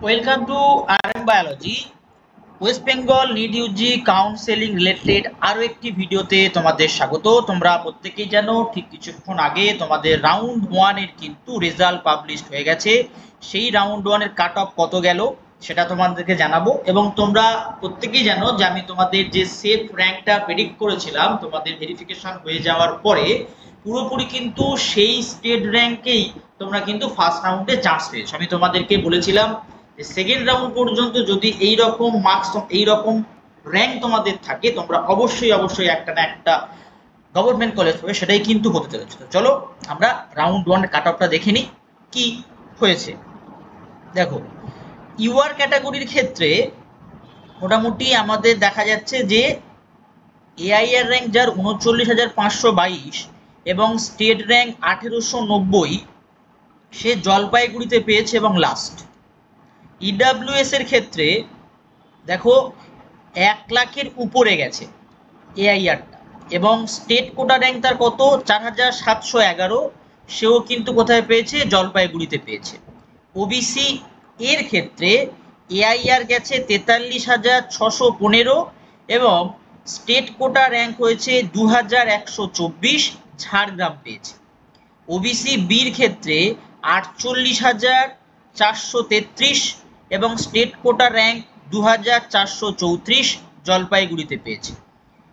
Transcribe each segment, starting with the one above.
Welcome to RM biology. West Bengal NEET UG counselling related আরও একটি ভিডিওতে তোমাদের স্বাগত। তোমরা প্রত্যেকেই জানো ঠিক কিছুক্ষণ আগে তোমাদের রাউন্ড ওয়ানের কিন্তু রেজাল্ট পাবলিশড হয়ে গেছে। সেই রাউন্ড ওয়ানের কাট অফ কত গেল সেটা তোমাদেরকে জানাবো, এবং তোমরা প্রত্যেকেই জানো যে আমি তোমাদের যে সেফ র্যাঙ্কটা প্রেডিক্ট করেছিলাম তোমাদের ভেরিফিকেশন হয়ে যাওয়ার পরে পুরোপুরি কিন্তু সেই স্টেট র্যাঙ্কেই তোমরা কিন্তু ফার্স্ট রাউন্ডে চান্স পেয়েছো। আমি তোমাদেরকে বলেছিলাম সেকেন্ড রাউন্ড পর্যন্ত যদি এই রকম মার্কস এই রকম র্যাঙ্ক তোমাদের থাকে তোমরা অবশ্যই অবশ্যই একটা না একটা গভর্নমেন্ট কলেজ হবে, সেটাই কিন্তু হতে চলেছে। তো চলো আমরা রাউন্ড ওয়ান কাট অফটা দেখে নিই কি হয়েছে। দেখো, ইউআর ক্যাটাগরির ক্ষেত্রে মোটামুটি আমাদের দেখা যাচ্ছে যে এআইআর র্যাঙ্ক যার ৩৯,৫২২ এবং স্টেট র্যাঙ্ক ১৮৯০, সে জলপাইগুড়িতে পেয়েছে এবং লাস্ট। ইডাব্লিউএস এর ক্ষেত্রে দেখো ১,০০,০০০ উপরে গেছে এআইআরটা, এবং স্টেট কোটা র্যাঙ্ক তার কত ৪,৭১১, সেও কিন্তু কোথায় পেয়েছে, জলপাইগুড়িতে পেয়েছে। ওবিসি এর ক্ষেত্রে এআইআর গেছে ৪৩,৬১৫ এবং স্টেট কোটা র্যাঙ্ক হয়েছে ২,১২৪, ঝাড়গ্রাম পেয়েছে। ওবিসি বির ক্ষেত্রে ৪৮,৪৩৩ এবং স্টেট কোটা র্যাঙ্ক ২,৪৩৪, জলপাইগুড়িতে পেয়েছে।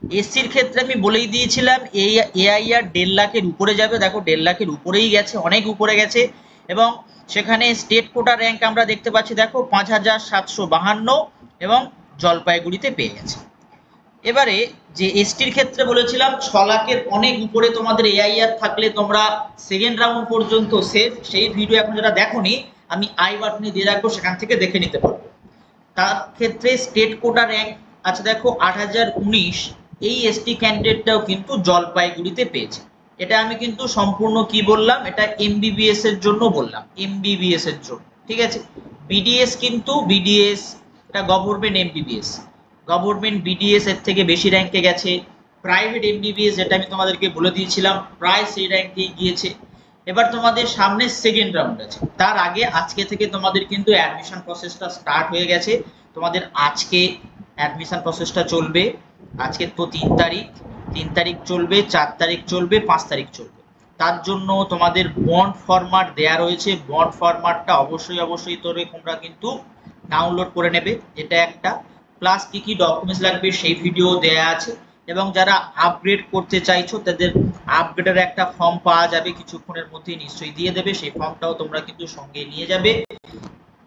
এসসির ক্ষেত্রে আমি বলেই দিয়েছিলাম এই এআইআর ১,৫০,০০০ উপরে যাবে। দেখো ১,৫০,০০০ উপরেই গেছে, অনেক উপরে গেছে, এবং সেখানে স্টেট কোটা র্যাঙ্ক আমরা দেখতে পাচ্ছি দেখো ৫,৭৫২ এবং জলপাইগুড়িতে পেয়ে গেছে। এবারে যে এসটির ক্ষেত্রে বলেছিলাম ৬,০০,০০০ অনেক উপরে তোমাদের এআইআর থাকলে তোমরা সেকেন্ড রাউন্ড পর্যন্ত সেফ, সেই ভিডিও এখন যারা দেখোনি আমি আই বাটনে দিয়ে রাখবো, সেখান থেকে দেখে নিতে পারবো। তার ক্ষেত্রে স্টেট কোটা র্যাঙ্ক আছে দেখো ৮,০১৯, এই এসটি ক্যান্ডিডেটটাও কিন্তু জলপাইগুড়িতে পেয়েছে। এটা আমি কিন্তু সম্পূর্ণ কি বললাম, এটা এমবিবিএস এর জন্য বললাম, এমবিবিএস এর জন্য, ঠিক আছে। বিডিএস কিন্তু বিডিএস এটা গভর্নমেন্ট এমবিবিএস, গভর্নমেন্ট বিডিএস এর থেকে বেশি র্যাঙ্কে গেছে। প্রাইভেট এমবিবিএস যেটা আমি তোমাদেরকে বলে দিয়েছিলাম প্রায় সেই র্যাঙ্কেই গিয়েছে। এবার তোমাদের সামনে সেকেন্ড রাউন্ড আছে, তার আগে আজকে থেকে তোমাদের কিন্তু অ্যাডমিশন প্রসেসটা স্টার্ট হয়ে গেছে। তোমাদের আজকে অ্যাডমিশন প্রসেসটা চলবে, আজকে তো ৩ তারিখ, ৩ তারিখ চলবে, ৪ তারিখ চলবে, ৫ তারিখ চলবে। তার জন্য তোমাদের বন্ড ফরম্যাট দেয়া রয়েছে, বন্ড ফরম্যাটটা অবশ্যই অবশ্যই তোমরা কিন্তু ডাউনলোড করে নেবে, এটা একটা। প্লাস কি কি ডকুমেন্টস লাগবে সেই ভিডিও দেয়া আছে, এবং যারা আপগ্রেড করতে চাইছো তাদের আপগ্রেডের একটা ফর্ম পাওয়া যাবে কিছুক্ষণের মধ্যেই, নিশ্চয়ই দিয়ে দেবে, সেই ফর্মটাও তোমরা কিন্তু সঙ্গে নিয়ে যাবে।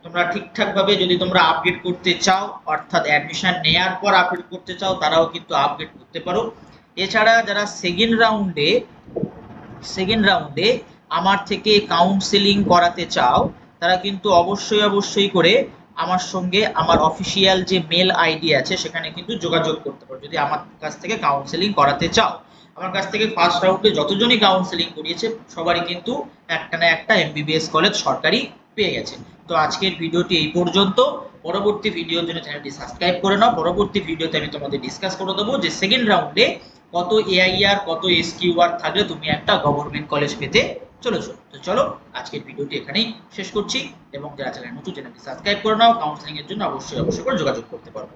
তোমরা ঠিকঠাক ভাবে যদি তোমরা আপগ্রেড করতে চাও, অর্থাৎ অ্যাডমিশন নেওয়ার পর আপগ্রেড করতে চাও, তারাও কিন্তু আপগ্রেড করতে পারো। এছাড়া যারা সেকেন্ড রাউন্ডে আমার থেকে কাউন্সেলিং করাতে চাও, তারা কিন্তু অবশ্যই অবশ্যই করে আমার সঙ্গে আমার অফিসিয়াল যে মেল আইডি আছে সেখানে কিন্তু যোগাযোগ করতে পারো যদি আমার কাছ থেকে কাউন্সেলিং করাতে চাও। আমার কাছ থেকে ফার্স্ট রাউন্ডে যতজনই কাউন্সেলিং করিয়েছে সবারই কিন্তু একটা না একটা এমবিবিএস কলেজ সরকারি পেয়ে গেছে। তো আজকের ভিডিওটি এই পর্যন্ত। পরবর্তী ভিডিওর জন্য চ্যানেলটি সাবস্ক্রাইব করে নাও। পরবর্তী ভিডিওতে আমি তোমাদের ডিসকাস করে দেবো যে সেকেন্ড রাউন্ডে কত এআইআর কত এসকিউআর থাকলে তুমি একটা গভর্নমেন্ট কলেজ পেতে চলেছো। তো চলো আজকের ভিডিওটি এখানেই শেষ করছি, এবং যারা চ্যানেল নতুন চ্যানেলটি সাবস্ক্রাইব করে নাও। কাউন্সেলিং এর জন্য অবশ্যই অবশ্যই করে যোগাযোগ করতে পারো।